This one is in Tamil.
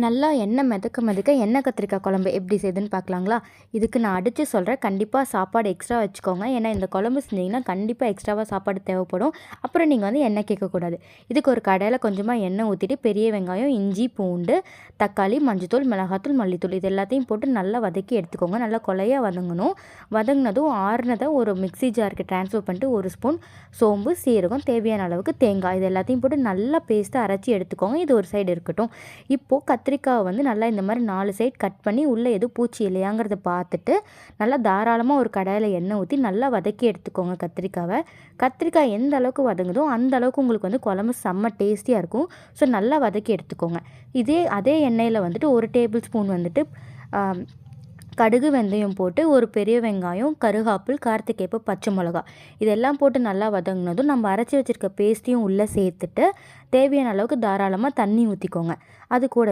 நல்லா எண்ணெய் மிதக்க எண்ணெய் கத்திரிக்காய் குழம்பு எப்படி செய்யுதுன்னு பார்க்கலாங்களா? இதுக்கு நான் அடித்து சொல்கிறேன். கண்டிப்பாக சாப்பாடு எக்ஸ்ட்ரா வச்சுக்கோங்க. ஏன்னா இந்த குழம்பு செஞ்சிங்கன்னா கண்டிப்பாக எக்ஸ்ட்ராவாக சாப்பாடு தேவைப்படும். அப்புறம் நீங்கள் வந்து எண்ணெய் கேட்கக்கூடாது. இதுக்கு ஒரு கடாயில் கொஞ்சமாக எண்ணெய் ஊற்றிட்டு பெரிய வெங்காயம், இஞ்சி, பூண்டு, தக்காளி, மஞ்சத்தூள், மிளகாத்தூள், மல்லித்தூள் இது எல்லாத்தையும் போட்டு நல்லா வதக்கி எடுத்துக்கோங்க. நல்லா கொலையாக வதங்கணும். வதங்கினதும் ஆறுனதை ஒரு மிக்ஸி ஜாருக்கு ட்ரான்ஸ்ஃபர் பண்ணிட்டு 1 ஸ்பூன் சோம்பு, சீரகம், தேவையான அளவுக்கு தேங்காய் இது எல்லாத்தையும் போட்டு நல்லா பேஸ்ட்டாக அரைச்சி எடுத்துக்கோங்க. இது ஒரு சைடு இருக்கட்டும். இப்போது கத்திரிக்காவை வந்து நல்லா இந்த மாதிரி 4 சைட் கட் பண்ணி உள்ளே எதுவும் பூச்சி இல்லையாங்கிறத பார்த்துட்டு நல்லா தாராளமாக ஒரு கடாயில் எண்ணெய் ஊற்றி நல்லா வதக்கி எடுத்துக்கோங்க கத்திரிக்காவை. கத்திரிக்காய் எந்த அளவுக்கு வதங்குதோ அந்த அளவுக்கு உங்களுக்கு வந்து குழம்பு செம்ம டேஸ்டியாக இருக்கும். ஸோ நல்லா வதக்கி எடுத்துக்கோங்க. அதே எண்ணெயில் வந்துட்டு 1 டேபிள் ஸ்பூன் வந்துட்டு கடுகு, வெந்தயம் போட்டு ஒரு பெரிய வெங்காயம், கருகாப்பில், காரத்துக்கேற்ப பச்சை மிளகா இதெல்லாம் போட்டு நல்லா வதங்கினதும் நம்ம அரைச்சி வச்சுருக்க பேஸ்ட்டையும் உள்ளே சேர்த்துட்டு தேவையான அளவுக்கு தாராளமாக தண்ணி ஊற்றிக்கோங்க. அது கூட